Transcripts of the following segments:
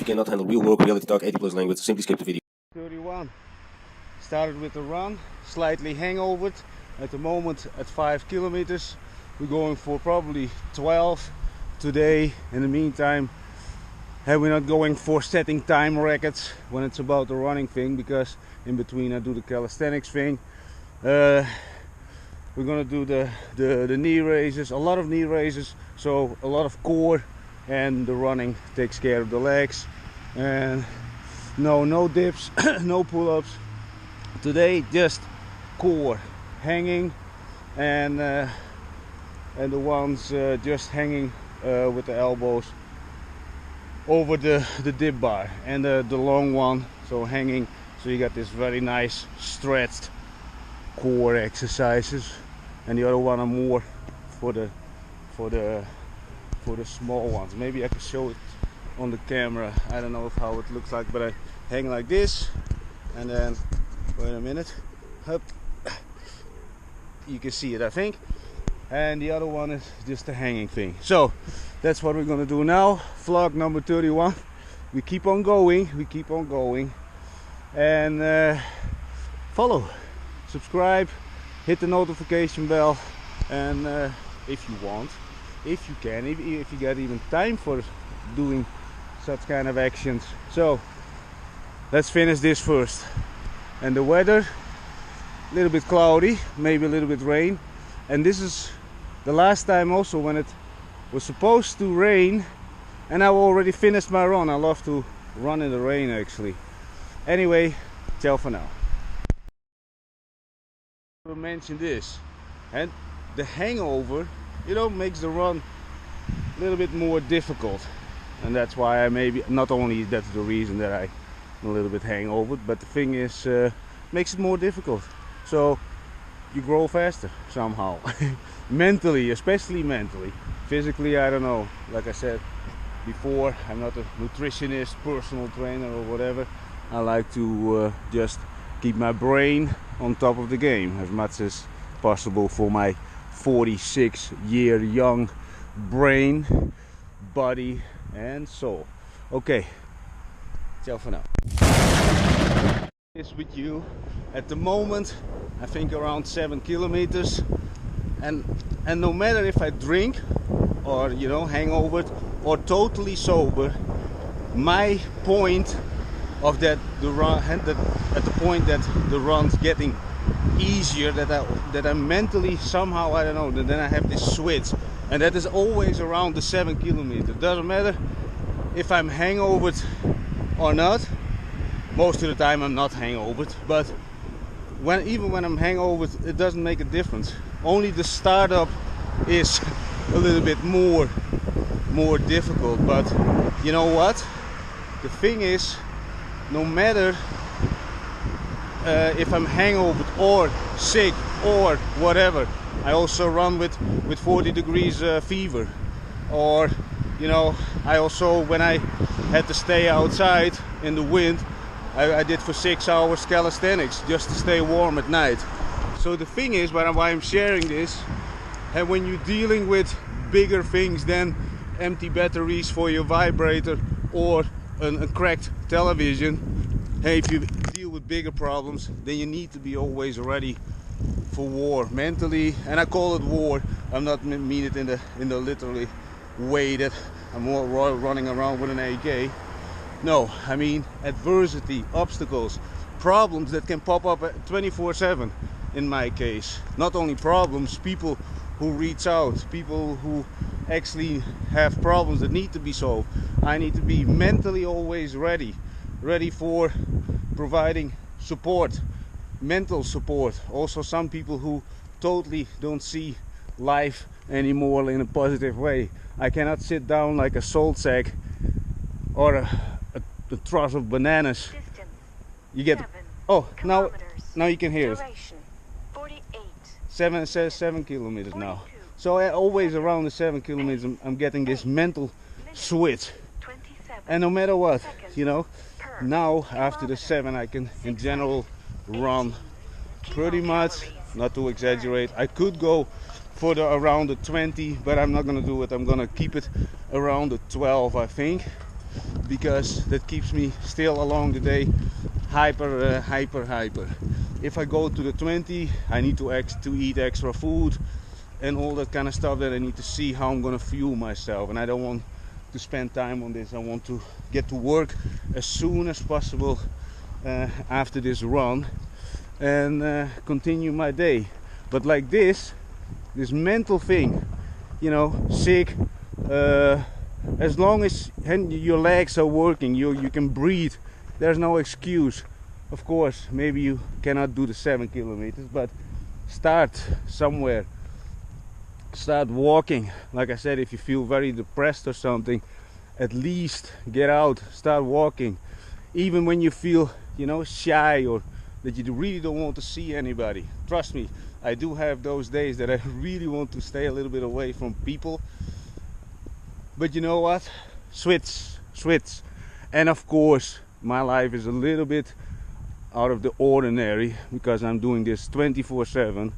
you cannot handle real work, reality talk, 80+ language, simply skip the video. 31. Started with a run, slightly hangovered. At the moment at 5 kilometers. We're going for probably 12 today. In the meantime, we're not going for setting time records when it's about the running thing, because in between I do the calisthenics thing. We're gonna do the knee raises, a lot of knee raises, so a lot of core, and the running takes care of the legs. And no dips, no pull-ups. Today just core, hanging, and the ones just hanging with the elbows over the dip bar, and the long one so hanging, so you got this very nice stretched core exercises. And the other one are more for the small ones. Maybe I can show it on the camera. I don't know how it looks like, but I hang like this, and then wait a minute, up, you can see it I think, and the other one is just a hanging thing. So that's what we're gonna do now. Vlog number 31. We keep on going, and follow, subscribe, hit the notification bell, and if you want, if you can, if you got even time for doing such kind of actions. So let's finish this first. And the weather, a little bit cloudy, maybe a little bit rain, and this is the last time also when it was supposed to rain, and I already finished my run. I love to run in the rain actually. Anyway, ciao for now. I mentioned this, and the hangover, makes the run a little bit more difficult, and that's why I maybe, not only that's the reason that I'm a little bit hangover, but the thing is, makes it more difficult. So you grow faster somehow. Mentally, especially mentally. Physically, I don't know. Like I said before, I'm not a nutritionist, personal trainer or whatever. I like to just keep my brain on top of the game as much as possible for my 46-year young brain, body and soul. Okay, ciao for now. Is with you at the moment, I think around 7 kilometers, and no matter if I drink or hangover or totally sober, my point of that the run, at the point that the run's getting easier, that I mentally somehow, I don't know, then I have this switch, and that is always around the 7 kilometers. Doesn't matter if I'm hangover or not. Most of the time I'm not hangover, but even when I'm hangover, it doesn't make a difference. Only the startup is a little bit more difficult. But you know what? The thing is, no matter if I'm hangover or sick or whatever, I also run with 40 degrees fever, or I also, when I had to stay outside in the wind, I did for 6 hours calisthenics just to stay warm at night. So the thing is, why I'm sharing this, and when you're dealing with bigger things than empty batteries for your vibrator or a cracked television, hey, if you deal with bigger problems, then you need to be always ready for war mentally. And I call it war. I'm not mean it in the literally way that I'm more running around with an AK. No, I mean adversity, obstacles, problems that can pop up 24/7 in my case. Not only problems, people who reach out, people who actually have problems that need to be solved. I need to be mentally always ready for providing support, mental support. Also some people who totally don't see life anymore in a positive way. I cannot sit down like a salt sack or a truss of bananas. Distance, You get 7 oh kilometers. now you can hear it. Duration 48. It says 7 kilometers now. 42. So always around the 7 kilometers I'm getting this mental switch. 27 And no matter what, seconds per now after the kilometer. 7 I can in general run pretty much, not to exaggerate. I could go for around the 20, but I'm not gonna do it. I'm gonna keep it around the 12, I think, because that keeps me still along the day hyper. If I go to the 20, I need to eat extra food and all that kind of stuff, that I need to see how I'm gonna fuel myself, and I don't want to spend time on this. I want to get to work as soon as possible after this run and continue my day. But like this mental thing, you know, sick, as long as your legs are working, you can breathe, there's no excuse. Of course, maybe you cannot do the 7 kilometers, but start somewhere. Start walking. Like I said, if you feel very depressed or something, at least get out, start walking. Even when you feel, you know, shy or that you really don't want to see anybody. Trust me, I do have those days that I really want to stay a little bit away from people. But you know what? Switch. And of course, my life is a little bit out of the ordinary because I'm doing this 24/7.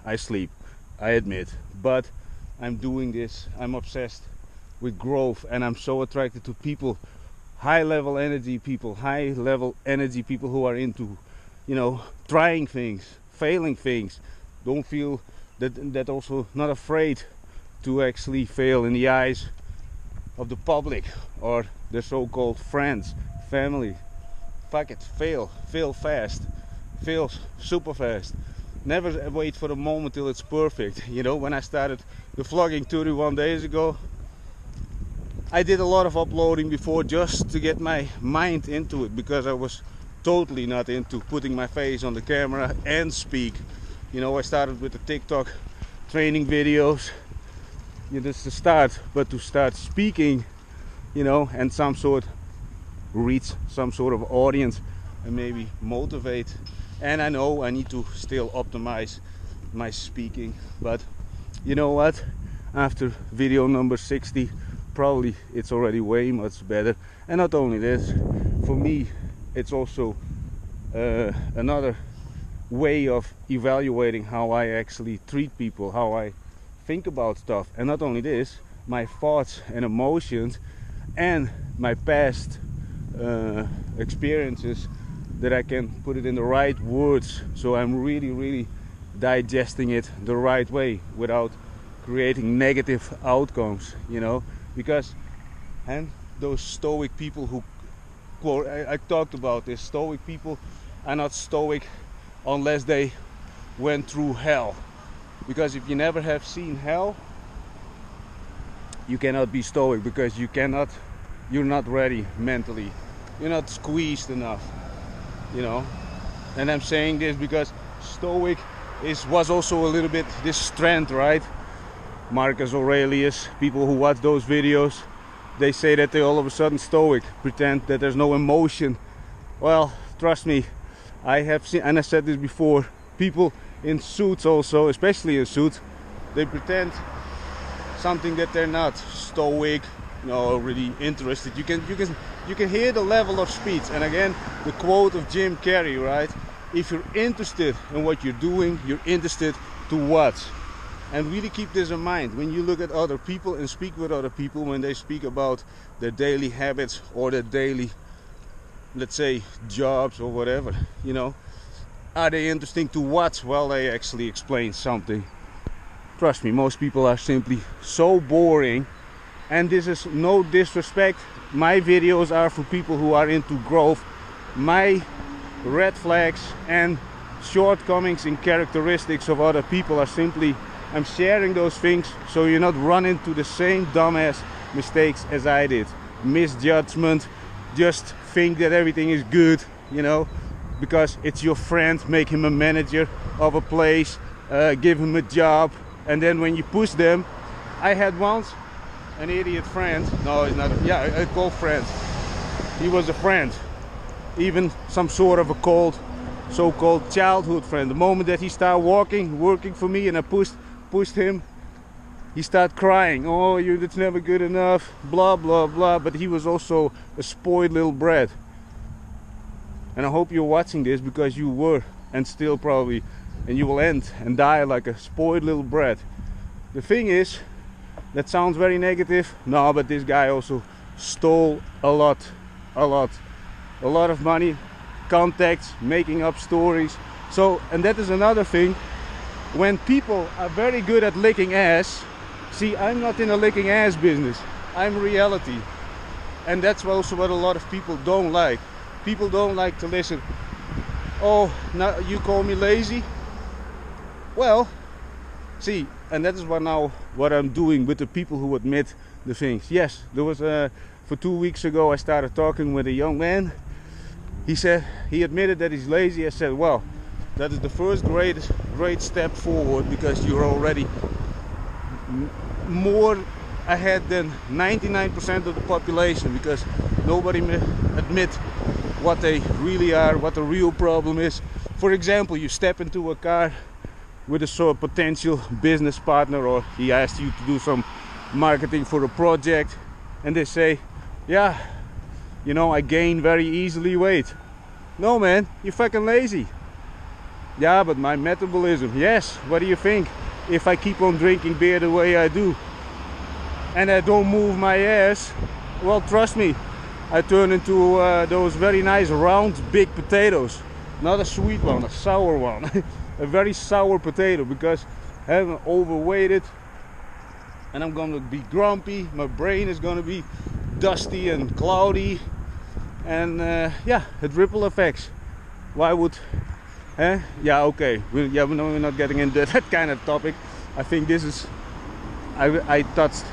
I sleep, I admit, but I'm doing this. I'm obsessed with growth, and I'm so attracted to people, high level energy people who are into, you know, trying things, failing things. Don't feel that also not afraid to actually fail in the eyes of the public or their so-called friends, family. Fuck it, fail fast, fail super fast. Never wait for the moment till it's perfect. You know, when I started the vlogging 31 days ago, I did a lot of uploading before just to get my mind into it, because I was totally not into putting my face on the camera and speak. You know, I started with the TikTok training videos. That's the start, but to start speaking, you know, and reach some sort of audience and maybe motivate. And I know I need to still optimize my speaking, but you know what, after video number 60 probably it's already way much better. And not only this, for me it's also another way of evaluating how I actually treat people, how I think about stuff. And not only this, my thoughts and emotions and my past experiences, that I can put it in the right words, so I'm really digesting it the right way without creating negative outcomes, you know. Because and those stoic people who quote, I talked about this, stoic people are not stoic unless they went through hell. Because if you never have seen hell, you cannot be stoic, because you're not ready mentally, you're not squeezed enough, you know. And I'm saying this because stoic was also a little bit this trend, right? Marcus Aurelius, people who watch those videos, they say that they all of a sudden stoic, pretend that there's no emotion. Well, trust me, I have seen, and I said this before, people in suits also, especially in suits, they pretend something that they're not. Stoic, you know, really interested. You can hear the level of speech. And again, the quote of Jim Carrey, right? If you're interested in what you're doing, you're interested to what? And really keep this in mind when you look at other people and speak with other people, when they speak about their daily habits or their daily, let's say, jobs or whatever, you know. Are they interesting to what? Well, they actually explain something. Trust me, most people are simply so boring. And this is no disrespect. My videos are for people who are into growth. My red flags and shortcomings in characteristics of other people are simply, I'm sharing those things so you're not run into the same dumbass mistakes as I did. Misjudgment, just think that everything is good, you know, because it's your friend, make him a manager of a place, give him a job, and then when you push them, I had once an idiot friend, no, it's not, I call friend, he was a friend, even some sort of a so-called childhood friend. The moment that he started working for me, and I pushed him, he started crying. Oh, that's never good enough, blah blah blah. But he was also a spoiled little brat. And I hope you're watching this, because you were, and still probably, and you will end and die like a spoiled little brat. The thing is, That sounds very negative. No, but this guy also stole a lot of money, contacts, making up stories. So, and that is another thing. When people are very good at licking ass, see, I'm not in a licking ass business. I'm reality. And that's also what a lot of people don't like. People don't like to listen. Oh, now you call me lazy? Well, see, and that is what I'm doing with the people who admit the things. Yes, there was for 2 weeks ago I started talking with a young man. He said he admitted that he's lazy. I said, well, that is the first great step forward, because you're already more ahead than 99% of the population, because nobody admit what they really are, what the real problem is. For example, you step into a car with a sort of potential business partner, or he asked you to do some marketing for a project, and they say, yeah, you know, I gain very easily weight. No, man, you're fucking lazy. Yeah, but my metabolism. Yes, what do you think if I keep on drinking beer the way I do and I don't move my ass? Well, trust me, I turn into those very nice round big potatoes. Not a sweet one, a sour one. A very sour potato, because I'm overweighted and I'm gonna be grumpy. My brain is gonna be dusty and cloudy, and yeah, it ripple effects. Why would yeah, okay, we're not getting into that kind of topic. I think this is, I touched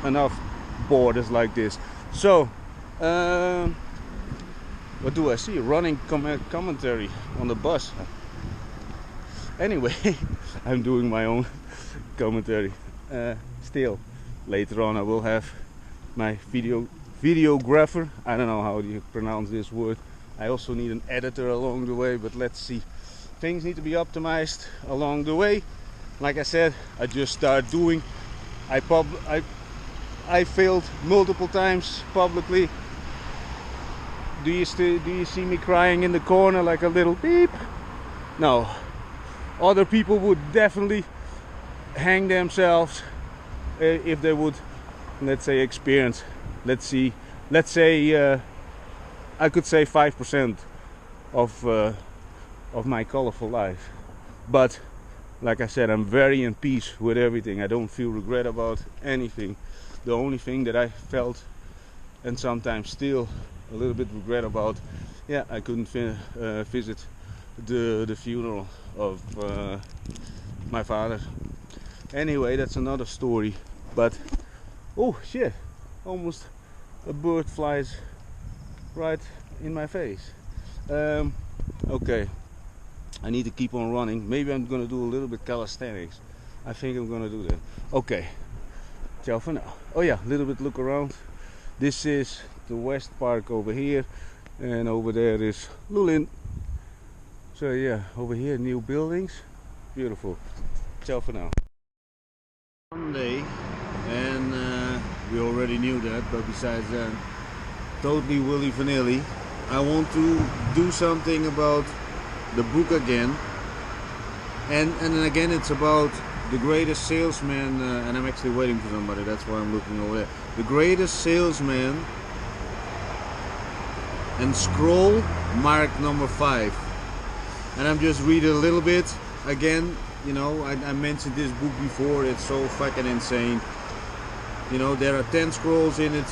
enough borders like this. So what do I see? Running commentary on the bus. Anyway, I'm doing my own commentary. Still, later on I will have my videographer. I don't know how you pronounce this word. I also need an editor along the way, but let's see. Things need to be optimized along the way. Like I said, I just started doing. I failed multiple times publicly. Do you see me crying in the corner like a little beep? No. Other people would definitely hang themselves if they would, let's say, experience. Let's say I could say 5% of my colorful life. But like I said, I'm very in peace with everything. I don't feel regret about anything. The only thing that I felt, and sometimes still a little bit regret about, yeah, I couldn't visit the funeral of my father. Anyway, that's another story. But oh shit, almost a bird flies right in my face. Okay, I need to keep on running. Maybe I'm gonna do a little bit calisthenics. I think I'm gonna do that. Okay, ciao for now. Oh yeah, a little bit look around. This is the West Park over here, and over there is Lyulin. So yeah, over here new buildings, beautiful. Ciao for now. Monday, and we already knew that, but besides that, totally willy vanilly. I want to do something about the book again, and then again it's about the greatest salesman, and I'm actually waiting for somebody, that's why I'm looking over there. The greatest salesman, and scroll mark number 5. And I'm just reading a little bit again. You know, I mentioned this book before. It's so fucking insane. You know, there are 10 scrolls in it.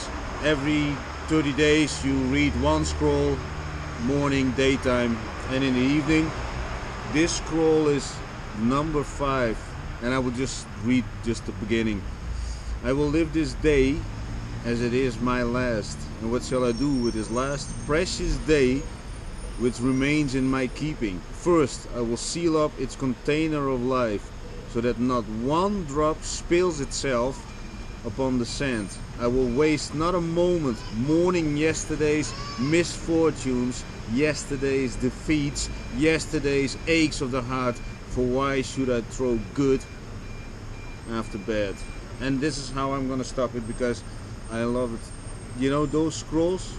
Every 30 days you read one scroll, morning, daytime, and in the evening. This scroll is number 5, and I will just read just the beginning. I will live this day as it is my last, and what shall I do with this last precious day which remains in my keeping? First, I will seal up its container of life, so that not one drop spills itself upon the sand. I will waste not a moment mourning yesterday's misfortunes, yesterday's defeats, yesterday's aches of the heart, for why should I throw good after bad? And this is how I'm gonna stop it, because I love it. You know, those scrolls,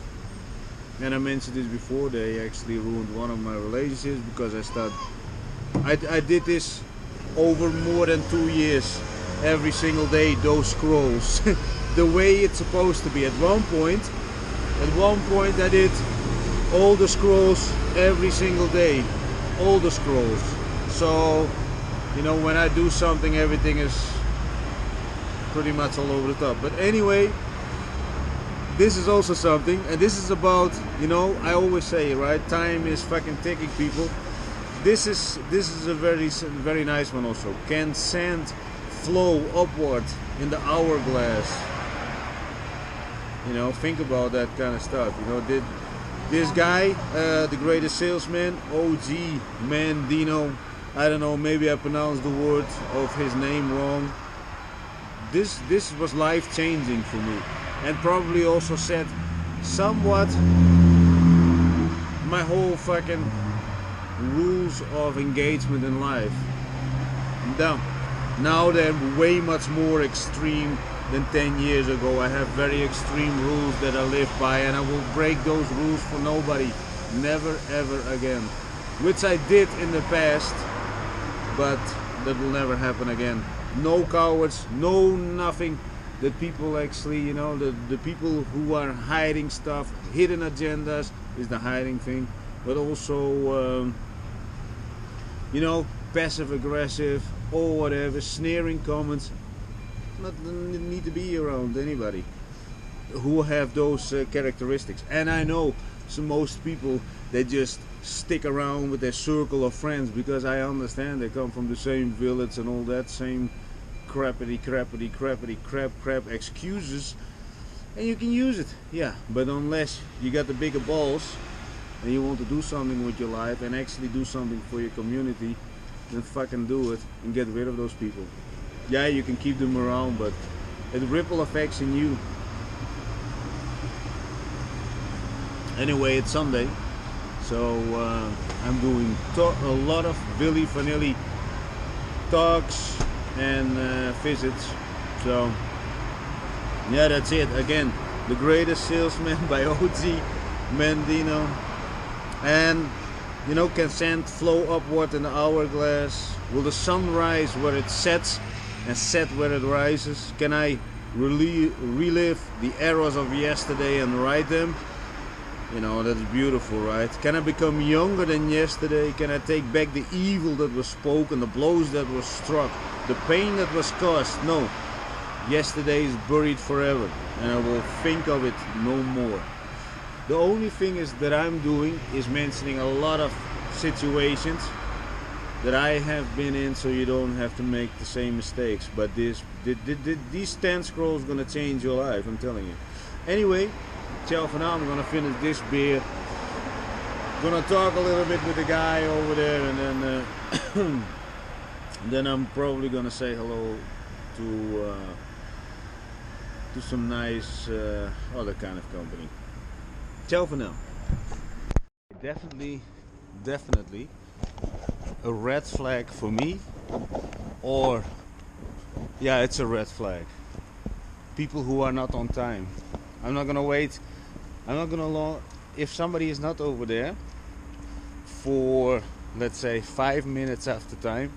and I mentioned this before, they actually ruined one of my relationships, because I did this over more than 2 years, every single day those scrolls the way it's supposed to be. At one point I did all the scrolls every single day, all the scrolls. So you know, when I do something, everything is pretty much all over the top. But anyway, this is also something, and this is about, you know, I always say, right, time is fucking ticking, people. This is a very nice one also. Can sand flow upward in the hourglass? You know, think about that kind of stuff. You know, did this guy, the greatest salesman, OG Mandino, I don't know, maybe I pronounced the word of his name wrong. This was life-changing for me, and probably also set somewhat my whole fucking rules of engagement in life. Now they're way much more extreme than 10 years ago. I have very extreme rules that I live by, and I will break those rules for nobody. Never ever again. Which I did in the past, but that will never happen again. No cowards, no nothing. That people actually, you know, the people who are hiding stuff, hidden agendas is the hiding thing, but also you know, passive aggressive or whatever, sneering comments. Not need to be around anybody who have those characteristics. And I know most people, they just stick around with their circle of friends, because I understand they come from the same village and all that same crappity crap excuses, and you can use it, yeah, but unless you got the bigger balls and you want to do something with your life and actually do something for your community, then fucking do it and get rid of those people. Yeah, you can keep them around, but it ripple effects in you. Anyway, it's Sunday, so I'm doing a lot of Billy Vanilli talks and visits. So yeah, that's it. Again, the greatest salesman by OG Mandino. And you know, can sand flow upward in the hourglass? Will the sun rise where it sets and set where it rises? Can I relive the errors of yesterday and right them? You know, that's beautiful, right? Can I become younger than yesterday? Can I take back the evil that was spoken, the blows that were struck, the pain that was caused? No. Yesterday is buried forever, and I will think of it no more. The only thing is that I'm doing is mentioning a lot of situations that I have been in, so you don't have to make the same mistakes. But these 10 scrolls gonna change your life, I'm telling you. Anyway, ciao for now. I'm gonna finish this beer. Gonna talk a little bit with the guy over there, and then then I'm probably gonna say hello to some nice other kind of company. Ciao for now. Definitely a red flag for me, or yeah, it's a red flag. People who are not on time. I'm not gonna wait. I'm not gonna if somebody is not over there for, let's say, 5 minutes after time,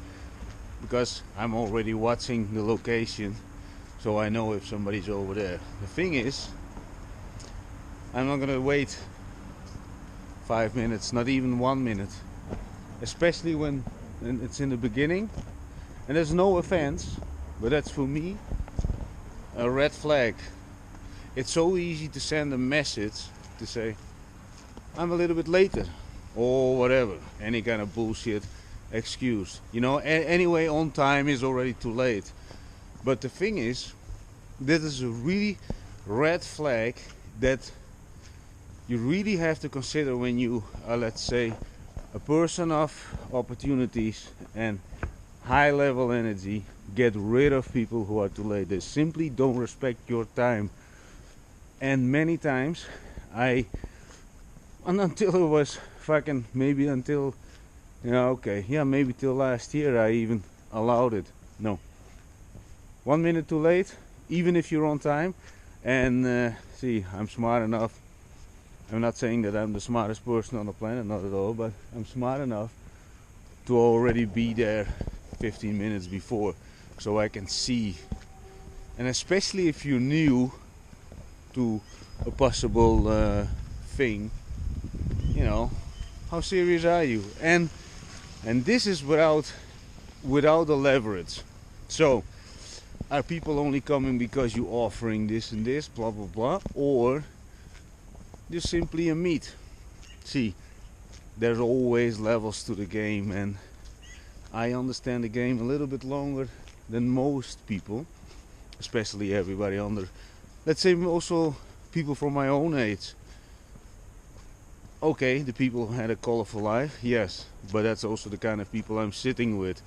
because I'm already watching the location, so I know if somebody's over there. The thing is, I'm not gonna wait 5 minutes, not even 1 minute, especially when it's in the beginning. And there's no offense, but that's for me a red flag. It's so easy to send a message to say I'm a little bit later or whatever, any kind of bullshit excuse, you know. Anyway, on time is already too late. But the thing is, this is a really red flag that you really have to consider when you are, let's say, a person of opportunities and high level energy. Get rid of people who are too late. They simply don't respect your time. And many times until it was fucking, maybe until, maybe till last year I even allowed it. No. 1 minute too late, even if you're on time. And see, I'm smart enough. I'm not saying that I'm the smartest person on the planet, not at all, but I'm smart enough to already be there 15 minutes before. so I can see. And especially if you're new to a possible thing, you know, how serious are you? And this is without the leverage. So are people only coming because you're offering this and this, blah blah blah, or just simply a meet? See, there's always levels to the game, and I understand the game a little bit longer than most people, especially everybody under, let's say, also people from my own age. Okay, the people had a colorful life, yes, but that's also the kind of people I'm sitting with.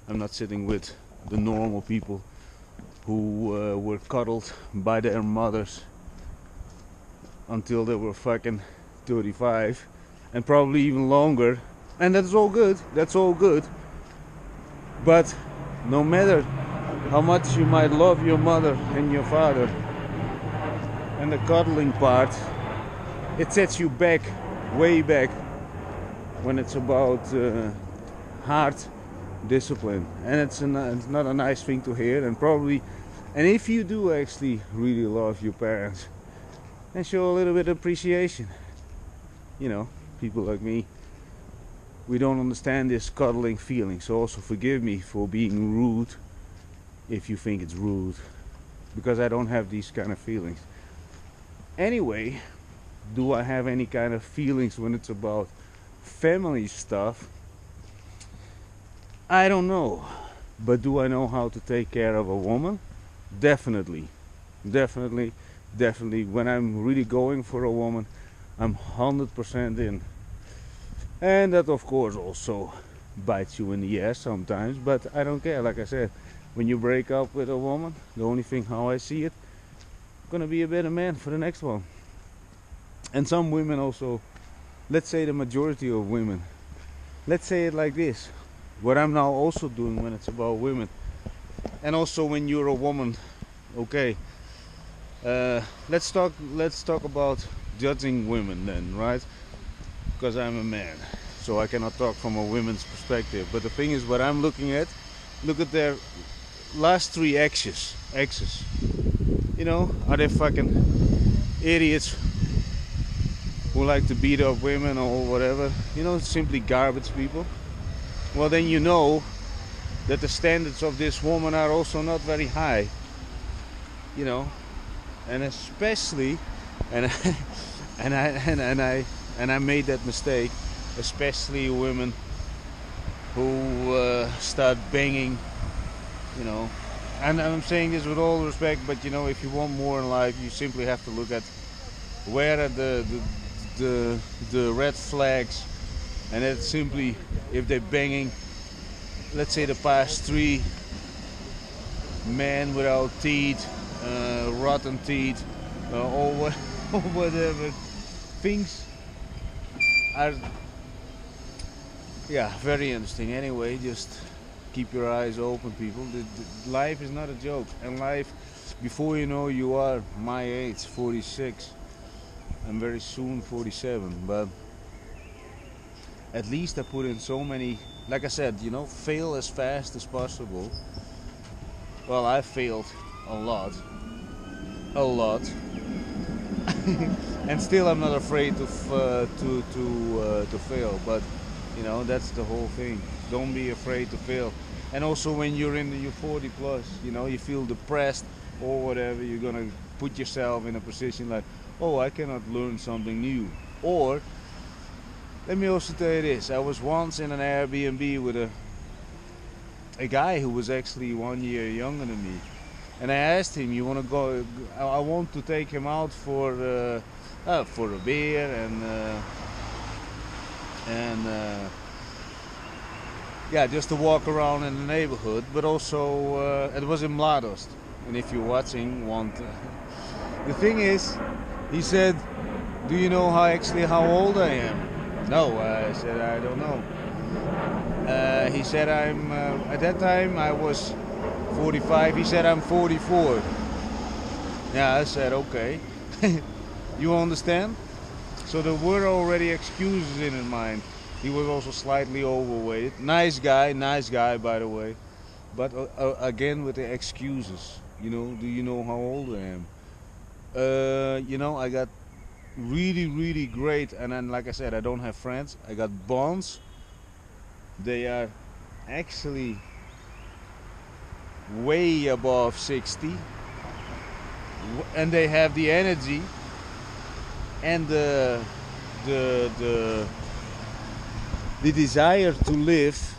I'm not sitting with the normal people who were cuddled by their mothers until they were fucking 35, and probably even longer, and that's all good, but no matter how much you might love your mother and your father, and the cuddling part, it sets you back, way back, when it's about hard discipline, and it's not a nice thing to hear. And if you do actually really love your parents, then show a little bit of appreciation. You know, people like me, we don't understand this cuddling feeling, so also forgive me for being rude if you think it's rude, because I don't have these kind of feelings. Anyway, do I have any kind of feelings when it's about family stuff? I don't know. But do I know how to take care of a woman? Definitely. When I'm really going for a woman, I'm 100% in. And that of course also bites you in the ass sometimes, but I don't care. Like I said, when you break up with a woman, the only thing how I see it, I'm gonna be a better man for the next one. And some women also, let's say the majority of women, let's say it like this, what I'm now also doing when it's about women, and also when you're a woman, okay, let's talk about judging women then, right? Because I'm a man, so I cannot talk from a woman's perspective. But the thing is, what I'm looking at, look at their last three exes. You know, are they fucking idiots who like to beat up women or whatever? You know, simply garbage people. Well, then you know that the standards of this woman are also not very high. You know, and especially, and I made that mistake, especially women who start banging, you know. And I'm saying this with all respect, but you know, if you want more in life, you simply have to look at where are the red flags, and it's simply if they're banging, let's say the past 3 men without teeth, rotten teeth, or whatever. Things are, yeah, very interesting. Anyway, just keep your eyes open, people. Life is not a joke, and life, before you know, you are my age, 46. I'm very soon 47, but at least I put in so many, like I said, you know, fail as fast as possible. Well, I failed a lot, and still I'm not afraid to fail. But you know, that's the whole thing. Don't be afraid to fail. And also, when you're in your 40 plus, you know, you feel depressed or whatever, you're gonna put yourself in a position like, oh, I cannot learn something new. Or let me also tell you this: I was once in an Airbnb with a guy who was actually 1 year younger than me, and I asked him, "You want to go?" I want to take him out for a beer and yeah, just to walk around in the neighborhood. But also, it was in Mladost, and if you're watching, the thing is, he said, "Do you know how old I am?" No, I said, I don't know. He said, I'm at that time I was 45. He said, I'm 44. Yeah, I said, okay. You understand? So there were already excuses in his mind. He was also slightly overweight. Nice guy, by the way. But again with the excuses, you know, do you know how old I am? You know, I got really great, and then like I said, I don't have friends. I got bonds. They are actually way above 60, and they have the energy and the desire to live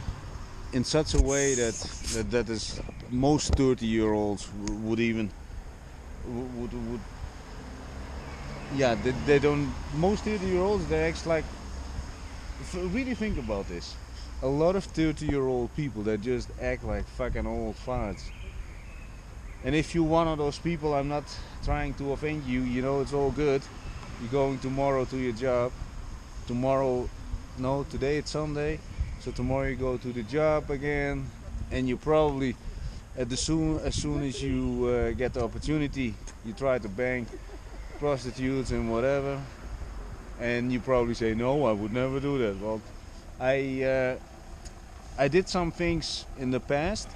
in such a way that is most 30-year-olds would even would yeah, they don't. Most 30-year-olds, they act like, really think about this, a lot of 30-year-old people that just act like fucking old farts. And if you're one of those people, I'm not trying to offend you, you know, it's all good. You're going tomorrow to your job. Tomorrow, no, today it's Sunday, so tomorrow you go to the job again, and you probably, as soon as you get the opportunity, you try to bang prostitutes and whatever, and you probably say, no, I would never do that. Well, I did some things in the past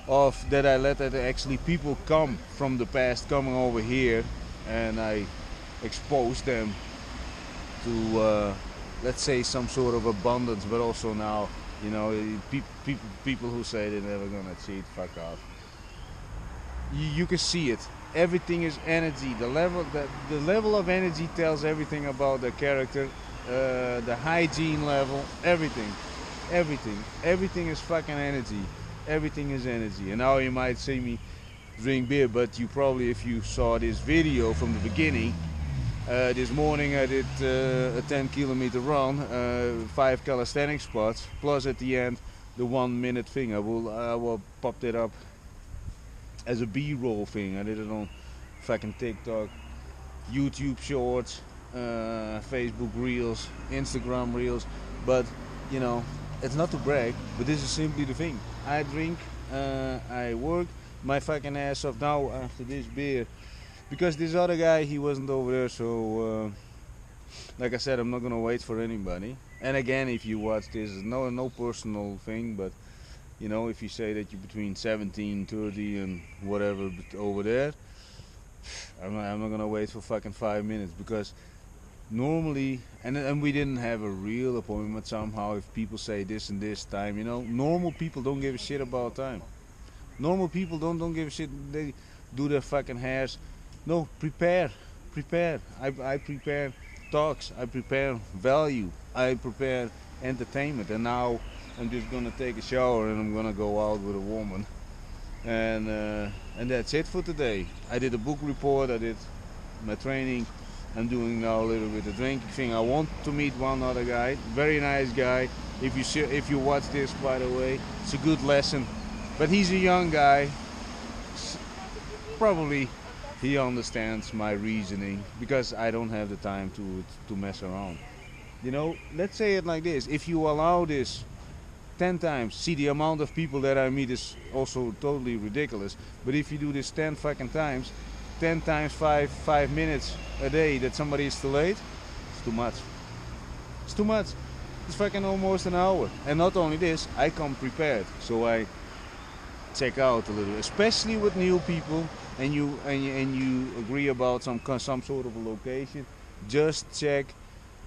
of that I let that actually people come from the past coming over here, and I exposed them to let's say some sort of abundance, but also now, you know, people who say they're never gonna cheat, fuck off. You can see it. Everything is energy. The level of energy tells everything about the character, the hygiene level, everything is fucking energy. Everything is energy. And now you might see me drink beer, but you probably, if you saw this video from the beginning, this morning I did a 10-kilometer run, 5 calisthenics spots, plus at the end the 1 minute thing. I will pop it up as a B-roll thing. I did it on fucking TikTok, YouTube Shorts, Facebook Reels, Instagram Reels. But you know, it's not to brag, but this is simply the thing. I drink, I work my fucking ass off now after this beer, because this other guy, he wasn't over there. So like I said, I'm not gonna wait for anybody. And again, if you watch this, no personal thing, but you know, if you say that you're between 17, 30 and whatever over there, I'm not gonna wait for fucking 5 minutes, because normally, and we didn't have a real appointment somehow, if people say this and this time, you know, normal people don't give a shit about time. Normal people don't give a shit. They do their fucking hairs. No, prepare. I prepare talks, I prepare value, I prepare entertainment, and now I'm just gonna take a shower and I'm gonna go out with a woman, and that's it for today. I did a book report, I did my training, I'm doing now a little bit of drinking thing. I want to meet one other guy, very nice guy. If you watch this, by the way, it's a good lesson. But he's a young guy, probably he understands my reasoning, because I don't have the time to mess around. You know, let's say it like this: if you allow this 10 times, see, the amount of people that I meet is also totally ridiculous, but if you do this 10 fucking times, 10 times 5 minutes a day that somebody is too late, it's too much. It's too much. It's fucking almost an hour. And not only this, I come prepared, so I check out a little, especially with new people, and you agree about some sort of a location. Just check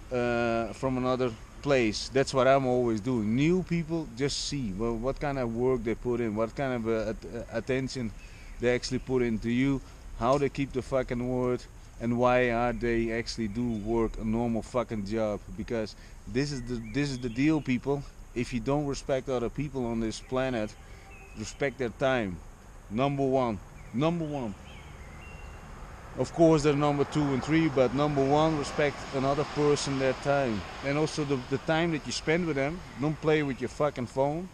from another place. That's what I'm always doing. New people, just see what kind of work they put in, what kind of attention they actually put into you, how they keep the fucking word, and why are they actually do work a normal fucking job. Because this is the deal, people. If you don't respect other people on this planet, respect their time. Number one. Of course, they're number 2 and 3, but number 1, respect another person, their time. And also the time that you spend with them. Don't play with your fucking phone.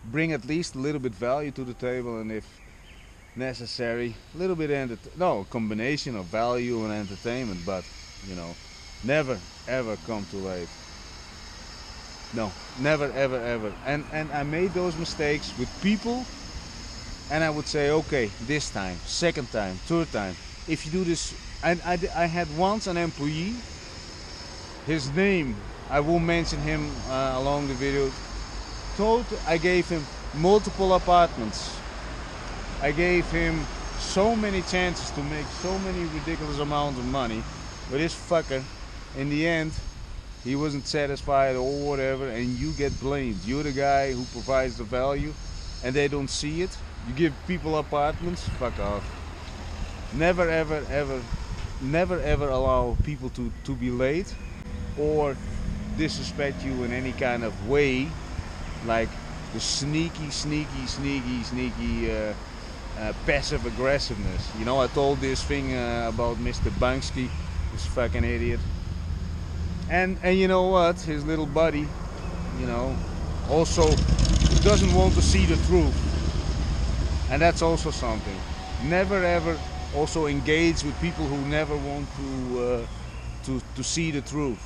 Bring at least a little bit value to the table, and if necessary, a little bit combination of value and entertainment, but you know, never ever come too late. No, never ever. And I made those mistakes with people, and I would say, okay, this time, second time, third time, if you do this. I had once an employee, his name, I will mention him along the video, I gave him multiple apartments. I gave him so many chances to make so many ridiculous amounts of money, but this fucker, in the end, he wasn't satisfied or whatever, and you get blamed. You're the guy who provides the value, and they don't see it. You give people apartments, fuck off. Never ever ever, never ever allow people to be late or disrespect you in any kind of way, like the sneaky passive aggressiveness. You know, I told this thing about Mr. Banksy, this fucking idiot. And you know what? His little buddy, you know, also doesn't want to see the truth. And that's also something. Never ever also engage with people who never want to see the truth.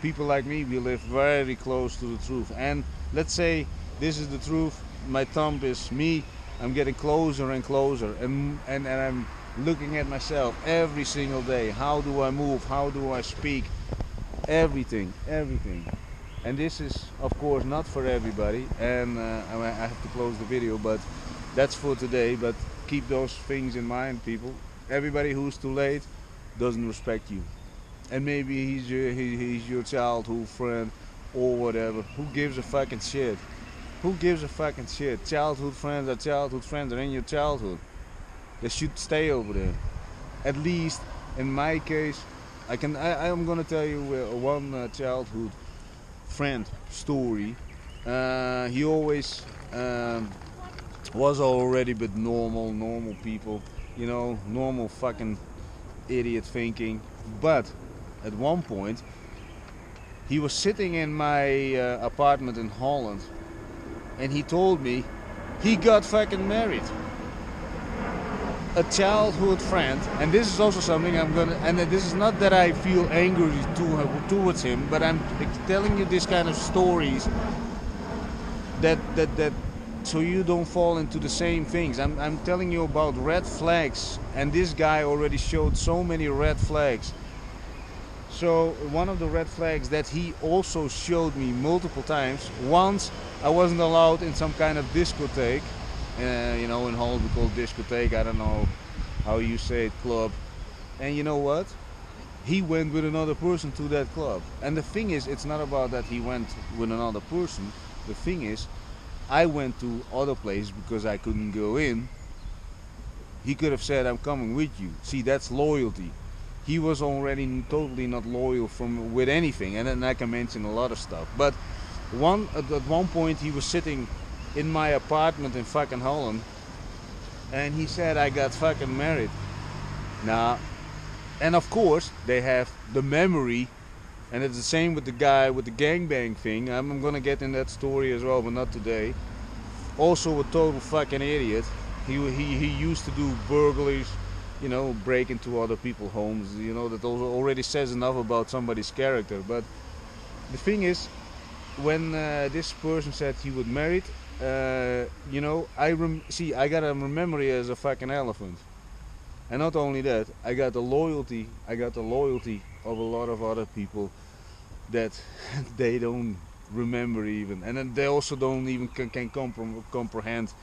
People like me, we live very close to the truth. And let's say this is the truth, my thumb is me, I'm getting closer and closer, and I'm looking at myself every single day. How do I move? How do I speak? Everything. And this is, of course, not for everybody, and I have to close the video, but that's for today. But keep those things in mind, people. Everybody who's too late doesn't respect you. And maybe he's your childhood friend or whatever. Who gives a fucking shit? Who gives a fucking shit? Childhood friends are in your childhood. They should stay over there. At least in my case, I'm gonna tell you one childhood friend story. He always was already but normal people, you know, normal fucking idiot thinking. But at one point, he was sitting in my apartment in Holland, and he told me he got fucking married. A childhood friend, and this is also something and this is not that I feel angry towards him, but I'm telling you this kind of stories that so you don't fall into the same things. I'm telling you about red flags, and this guy already showed so many red flags. So one of the red flags that he also showed me multiple times. Once I wasn't allowed in some kind of discotheque. You know, in Holland we call discotheque, I don't know how you say it, club. And you know what? He went with another person to that club. And the thing is, it's not about that he went with another person. The thing is, I went to other places because I couldn't go in. He could have said, I'm coming with you. See, that's loyalty. He was already totally not loyal with anything, and then I can mention a lot of stuff. But at one point he was sitting in my apartment in fucking Holland, and he said I got fucking married. Now, and of course they have the memory, and it's the same with the guy with the gangbang thing. I'm gonna get in that story as well, but not today. Also a total fucking idiot. He used to do burglaries, you know, break into other people's homes. You know, that also already says enough about somebody's character. But the thing is, when this person said he would married, you know, I got a memory as a fucking elephant. And not only that, I got the loyalty of a lot of other people that they don't remember even, and then they also don't even can comprehend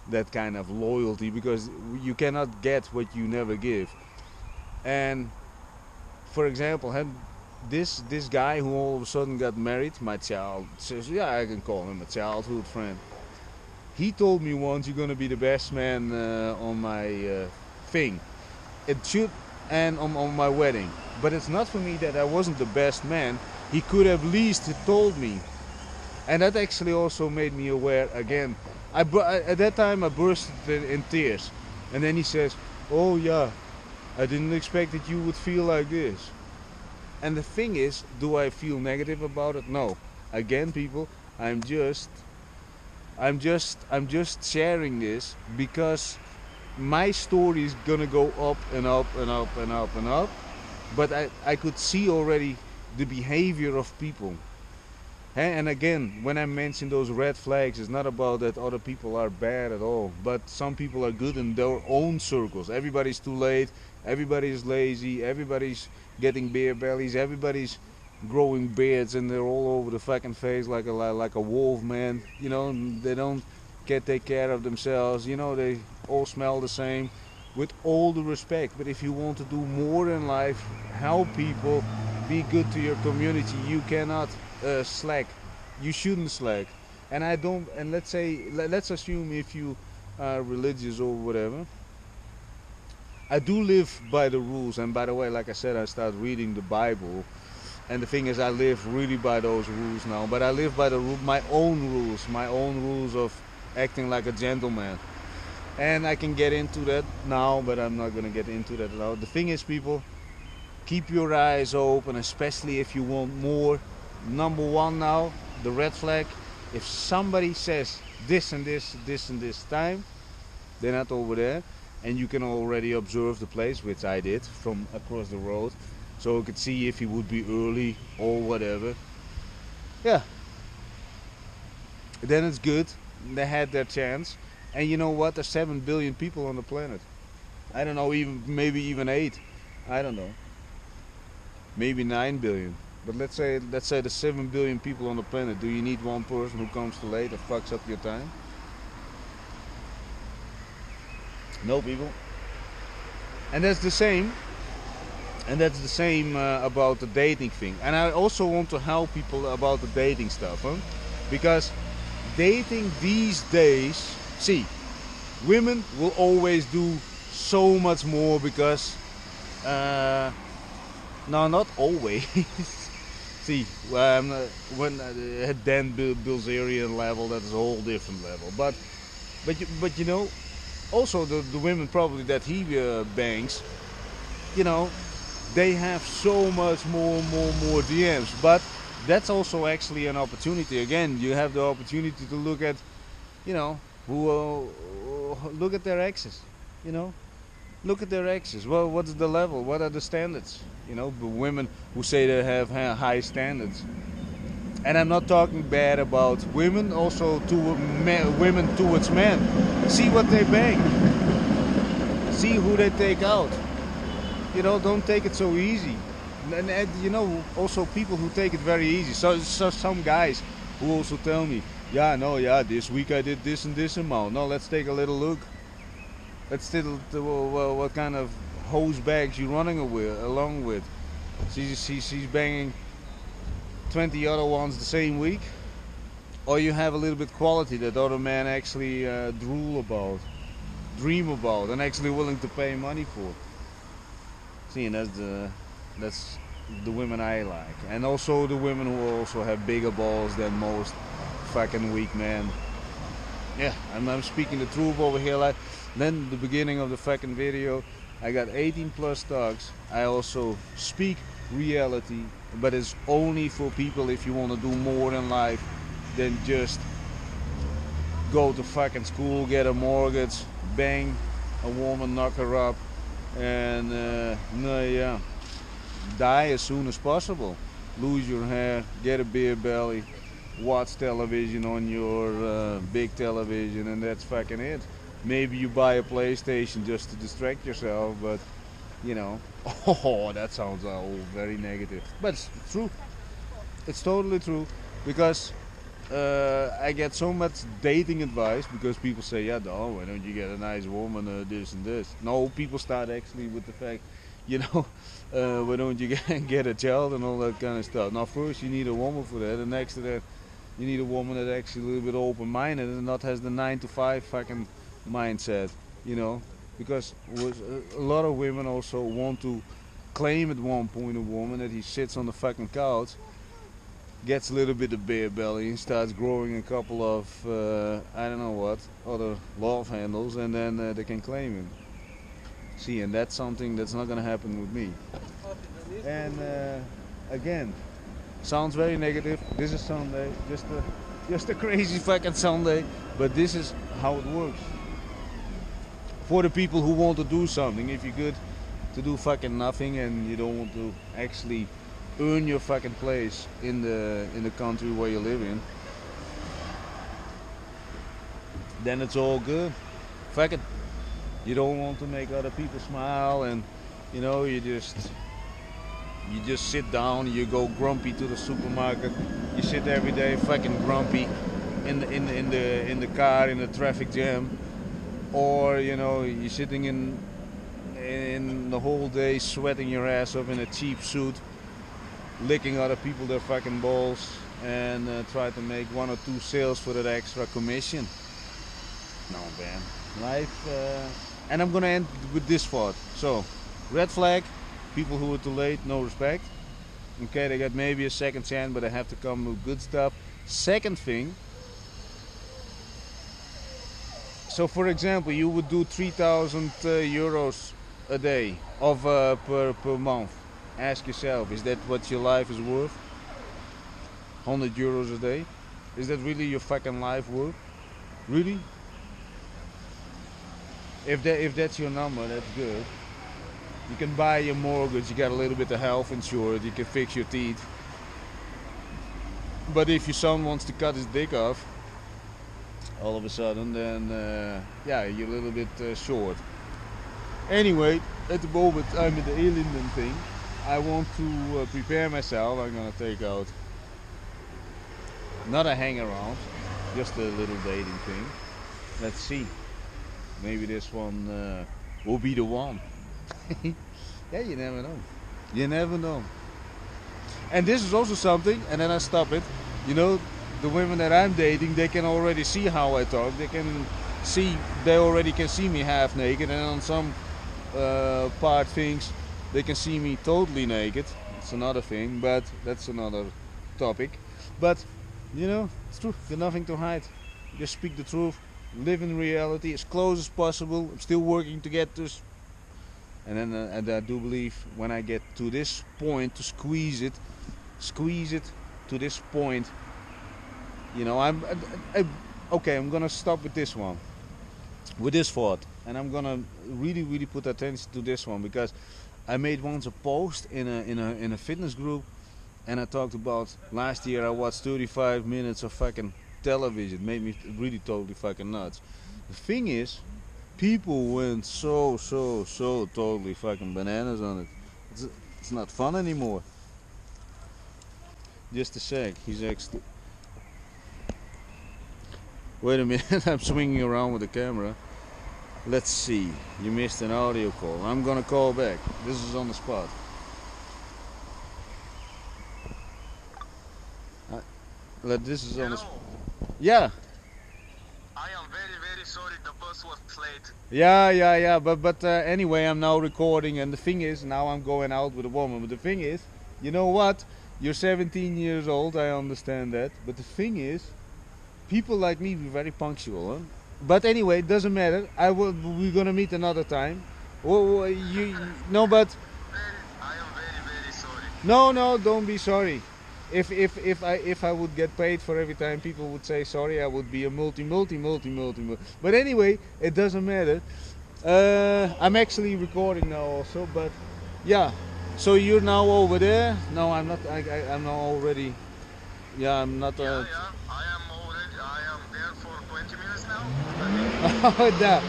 that kind of loyalty, because you cannot get what you never give. And for example, this guy who all of a sudden got married, my child says, yeah, I can call him a childhood friend. He told me once, you're gonna be the best man on my thing. It should, and on my wedding. But it's not for me that I wasn't the best man. He could have at least told me. And that actually also made me aware again. At that time I burst in tears. And then he says, oh yeah, I didn't expect that you would feel like this. And the thing is, do I feel negative about it? No. Again, people, I'm just sharing this because my story is gonna go up and up and up and up and up. But I could see already the behavior of people. And again, when I mention those red flags, it's not about that other people are bad at all, but some people are good in their own circles. Everybody's too late, everybody's lazy, everybody's getting beer bellies, everybody's growing beards, and they're all over the fucking face like a wolf, man. You know, they don't can take care of themselves, you know, they all smell the same, with all the respect. But if you want to do more in life, help people, be good to your community, you cannot slack. You shouldn't slack. And I don't, and let's assume if you are religious or whatever, I do live by the rules. And by the way, like I said, I started reading the Bible, and the thing is, I live really by those rules now. But I live by my own rules of acting like a gentleman. And I can get into that now, but I'm not gonna get into that now. The thing is, people, keep your eyes open, especially if you want more. Number one now, the red flag. If somebody says this and this and this time, they're not over there, and you can already observe the place, which I did from across the road, so I could see if he would be early or whatever. Yeah, then it's good. They had their chance. And you know what? There's 7 billion people on the planet. I don't know, maybe even 8. I don't know. Maybe 9 billion. But let's say there's 7 billion people on the planet. Do you need one person who comes too late and fucks up your time? No, people. And that's the same. And that's the same about the dating thing. And I also want to help people about the dating stuff, huh? Because dating these days, see, women will always do so much more because, no, not always. See, when at Dan Bilzerian level, that's a whole different level. But you know, also the women probably that he bangs, you know, they have so much more DMs. But that's also actually an opportunity. Again, you have the opportunity to look at, you know, look at their exes, you know, look at their exes. Well, what's the level? What are the standards? You know, the women who say they have high standards. And I'm not talking bad about women, also women towards men. See what they bang. See who they take out. You know, don't take it so easy. And you know, also people who take it very easy. So some guys who also tell me, yeah, no, yeah, this week I did this and this amount. No, let's take a little look. Let's see what kind of hose bags you're running along with. She's banging 20 other ones the same week, or you have a little bit quality that other men actually drool about, dream about, and actually willing to pay money for. See, and that's the women I like, and also the women who also have bigger balls than most fucking weak men. Yeah, I'm speaking the truth over here. Like then the beginning of the fucking video, I got 18 plus dogs. I also speak reality, but it's only for people if you want to do more in life than just go to fucking school, get a mortgage, bang a woman, knock her up, and die as soon as possible. Lose your hair, get a beer belly, watch television on your big television, and that's fucking it. Maybe you buy a PlayStation just to distract yourself, but you know, oh, that sounds very negative. But it's true. It's totally true, because I get so much dating advice because people say, yeah, Dahlan, why don't you get a nice woman, this and this. No, people start actually with the fact, you know, why don't you get a child and all that kind of stuff. Now, first you need a woman for that, and next to that, you need a woman that actually a little bit open-minded and not has the 9-to-5 fucking mindset, you know, because a lot of women also want to claim at one point a woman that he sits on the fucking couch, gets a little bit of beer belly and starts growing a couple of I don't know what other love handles, and then they can claim him. See, and that's something that's not gonna happen with me. And again, sounds very negative. This is Sunday, just a crazy fucking Sunday, but this is how it works. For the people who want to do something, if you're good to do fucking nothing and you don't want to actually earn your fucking place in the country where you live in, then it's all good. Fuck it. You don't want to make other people smile, and you know, you just sit down, you go grumpy to the supermarket, you sit every day fucking grumpy, in the car in the traffic jam, or you know you're sitting in the whole day sweating your ass off in a cheap suit, licking other people their fucking balls, and try to make 1 or 2 sales for that extra commission. No, man. Life. And I'm gonna end with this thought. So, red flag. People who are too late, no respect. Okay, they got maybe a second chance, but they have to come with good stuff. Second thing. So, for example, you would do 3,000 euros a day of per month. Ask yourself, is that what your life is worth? 100 euros a day? Is that really your fucking life worth? Really? If that's your number, that's good. You can buy your mortgage, you got a little bit of health insurance, you can fix your teeth. But if your son wants to cut his dick off, all of a sudden, then yeah, you're a little bit short. Anyway, at the moment I'm in the Lyulin thing. I want to prepare myself. I'm gonna take out not a hang around, just a little dating thing. Let's see. Maybe this one will be the one. Yeah, you never know. You never know. And this is also something, and then I stop it. You know, the women that I'm dating, they can already see how I talk. They already can see me half naked, and on some part things, they can see me totally naked. It's another thing, but that's another topic. But, you know, it's true. There's nothing to hide. Just speak the truth. Live in reality as close as possible. I'm still working to get this. And then and I do believe when I get to this point, to squeeze it to this point, you know, okay, I'm gonna stop with this one, with this thought, and I'm gonna really put attention to this one, because I made once a post in a fitness group, and I talked about last year I watched 35 minutes of fucking television. It made me really totally fucking nuts. The thing is, people went so totally fucking bananas on it. It's not fun anymore. Just a sec, he's actually... Wait a minute, I'm swinging around with the camera. Let's see, you missed an audio call. I'm gonna call back. This is on the spot. This is on the spot. Yeah. I am very sorry, the bus was late. Yeah. But anyway, I'm now recording, and the thing is, now I'm going out with a woman. But the thing is, you know what? You're 17 years old, I understand that. But the thing is, people like me be very punctual, huh? But anyway, it doesn't matter. We're gonna meet another time. Oh, no, but I am very sorry. no, don't be sorry. If I would get paid for every time people would say sorry, I would be a multi. But anyway, it doesn't matter. I'm actually recording now also, but yeah. So you're now over there? No, I'm not. I'm now already. Yeah, I'm not. Yeah, I am there for 20 minutes now. Oh, that.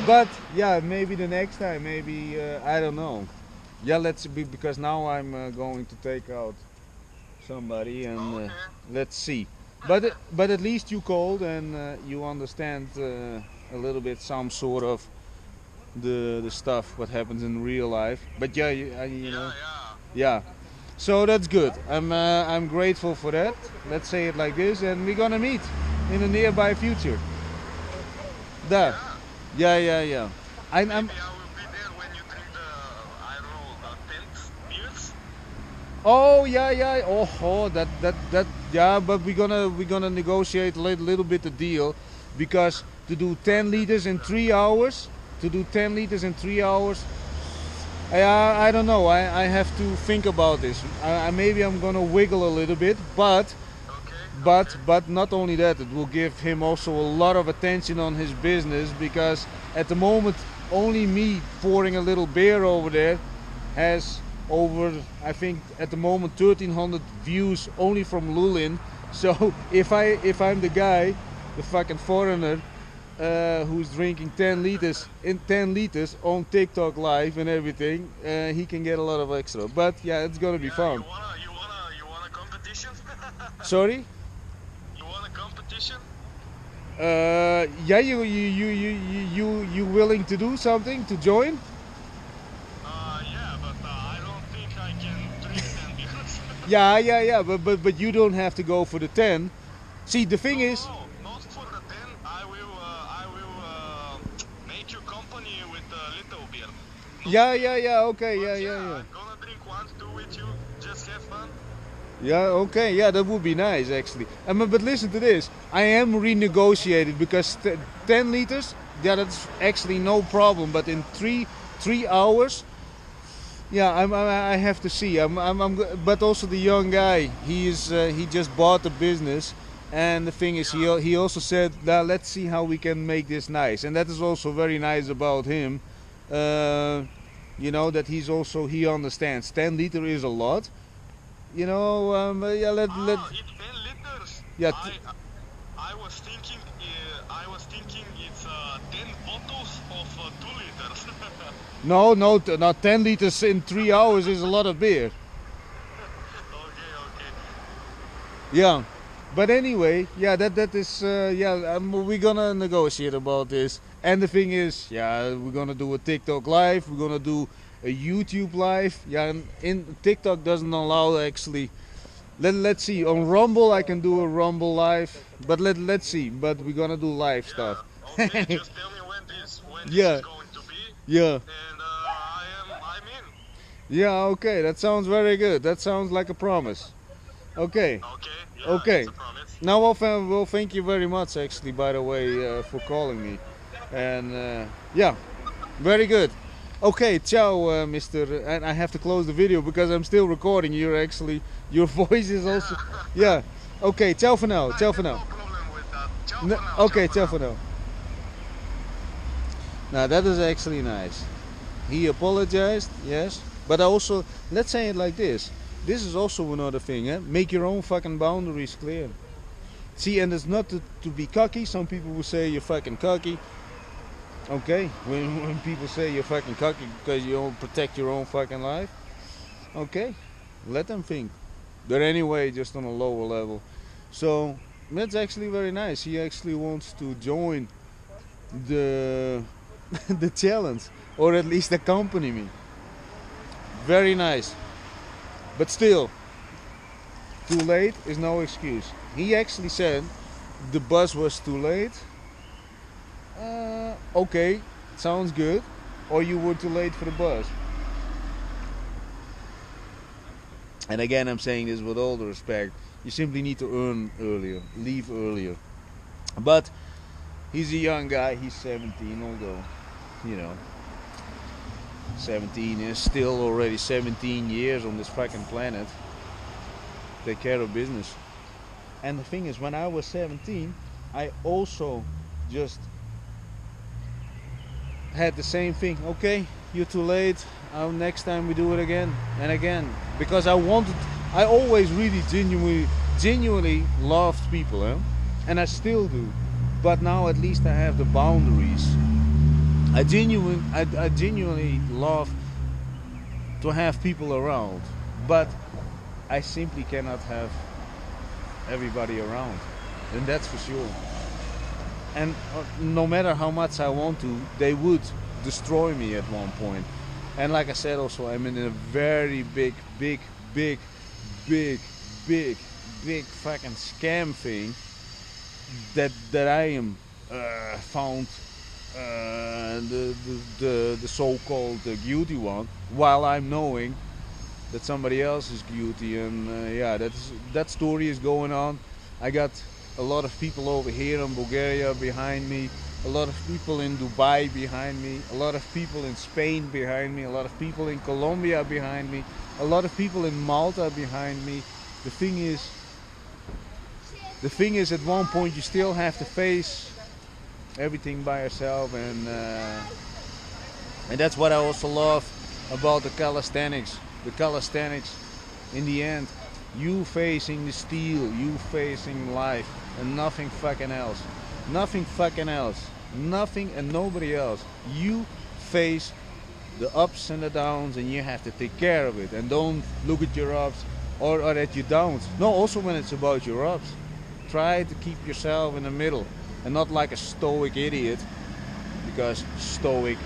But yeah, maybe the next time. Maybe I don't know. Yeah, let's be, because now I'm going to take out somebody, and Okay. let's see. But at least you called, and you understand a little bit, some sort of the stuff what happens in real life. But yeah, you know, yeah. So that's good. I'm grateful for that. Let's say it like this, and we're gonna meet in the nearby future. There. Yeah. I'm. Maybe I will be there when you drink the 10th beers. Oh yeah. Oh, that. Yeah, but we're gonna negotiate a little bit the deal, because to do 10 liters in 3 hours. I don't know. I have to think about this. Maybe I'm gonna wiggle a little bit, but not only that, it will give him also a lot of attention on his business, because at the moment only me pouring a little beer over there has over, I think at the moment, 1,300 views only from Lyulin. So if I'm the guy, the fucking foreigner, who's drinking 10 liters on TikTok live and everything, he can get a lot of extra. But yeah, it's gonna be fun. You want a competition? Sorry? You want a competition? Yeah, you willing to do something to join? Yeah, but I don't think I can drink them because. Yeah, but you don't have to go for the 10. See, the thing is, No, not for the 10. I will make you company with a little beer. yeah, okay, But yeah. I'm gonna drink 1, 2 with you. Just have fun. Yeah, okay, yeah, that would be nice actually. But listen to this, I am renegotiated because 10 liters, yeah, that's actually no problem. But in 3 hours, yeah, I have to see. But also the young guy, he just bought the business, and the thing is, he also said, "Now let's see how we can make this nice," and that is also very nice about him. You know that he understands 10 liter is a lot. You know, yeah, let It's 10 liters. Yeah, I was thinking it's 10 bottles of 2 liters. not 10 liters in 3 hours is a lot of beer. Okay. Yeah, but anyway, yeah, that is we're gonna negotiate about this. And the thing is, yeah, we're gonna do a TikTok live. We're gonna do a YouTube live. Yeah, and in TikTok doesn't allow actually. Let's see. On Rumble, I can do a Rumble live, but let's see. But we're gonna do live stuff. Okay, just tell me when this Yeah. is going to be, Yeah. and I'm in. Yeah. Okay. That sounds very good. That sounds like a promise. Okay. Okay. Yeah, Okay. It's a promise. Now, well, thank you very much, actually, by the way, for calling me. And yeah, very good. Okay, ciao, Mr. And I have to close the video because I'm still recording. Your voice is also, yeah. Okay, ciao for now. Ciao for No now. problem with that. Ciao No, for now. okay, ciao ciao for now. Now that is actually nice. He apologized, yes, but also let's say it like this. This is also another thing, eh? Make your own fucking boundaries clear. See, and it's not to be cocky. Some people will say you're fucking cocky. Okay, when people say you're fucking cocky because you don't protect your own fucking life. Okay, let them think. But anyway, just on a lower level. So that's actually very nice. He actually wants to join the the challenge, or at least accompany me. Very nice. But still, too late is no excuse. He actually said the bus was too late. Okay, sounds good. Or you were too late for the bus. And again, I'm saying this with all the respect. You simply need to earn earlier, leave earlier. But he's a young guy. He's 17, although, you know, 17 is still already 17 years on this fucking planet. Take care of business. And the thing is, when I was 17, I also just had the same thing. Okay, you're too late. Next time we do it again and again. Because I always really genuinely loved people, eh? And I still do. But now at least I have the boundaries. I genuinely love to have people around, but I simply cannot have everybody around, and that's for sure. And no matter how much I want to, they would destroy me at one point. And like I said, also I'm in a very big fucking scam thing that I am found the so-called guilty one, while I'm knowing that somebody else is guilty. And yeah, that story is going on. I got a lot of people over here in Bulgaria behind me, a lot of people in Dubai behind me, a lot of people in Spain behind me, a lot of people in Colombia behind me, a lot of people in Malta behind me. The thing is, at one point you still have to face everything by yourself, and that's what I also love about the calisthenics. The calisthenics, in the end, you facing the steel, you facing life, and nothing fucking else. Nothing fucking else. Nothing and nobody else. You face the ups and the downs, and you have to take care of it. And don't look at your ups or at your downs. No, also when it's about your ups, try to keep yourself in the middle. and not like a stoic idiot. Because stoic,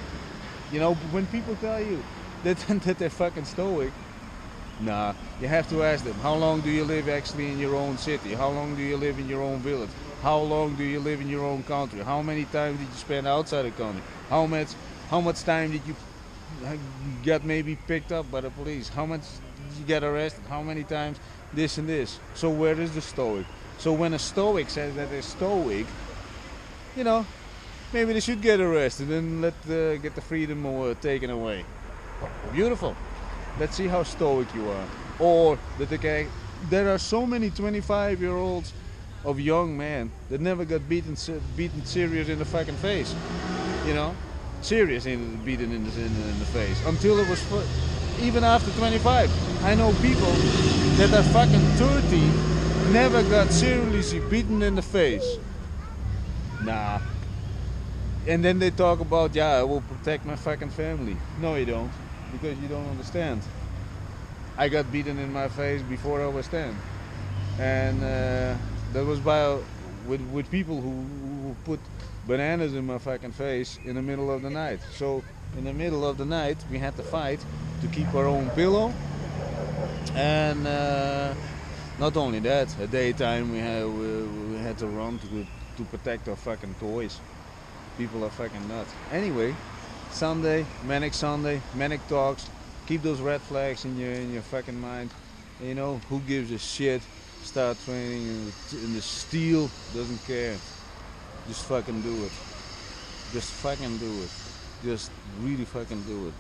you know, when people tell you that they're fucking stoic, nah, you have to ask them, how long do you live actually in your own city? How long do you live in your own village? How long do you live in your own country? How many times did you spend outside the country? How much time did you get maybe picked up by the police? How much did you get arrested? How many times this and this? So where is the stoic? So when a stoic says that they're stoic, you know, maybe they should get arrested and get the freedom taken away. Beautiful. Let's see how stoic you are. Or that there are so many 25-year-olds of young men that never got beaten serious in the fucking face. You know, serious beaten in the face until it was even after 25. I know people that are fucking 30 never got seriously beaten in the face. Nah. And then they talk about, yeah, I will protect my fucking family. No, you don't, because you don't understand. I got beaten in my face before I was 10, and that was with people who put bananas in my fucking face in the middle of the night. So in the middle of the night, we had to fight to keep our own pillow, and not only that, at daytime we had to run to protect our fucking toys. People are fucking nuts. Anyway, Sunday, manic talks. Keep those red flags in your fucking mind. And you know, who gives a shit? Start training in the steel. Doesn't care. Just fucking do it. Just fucking do it. Just really fucking do it.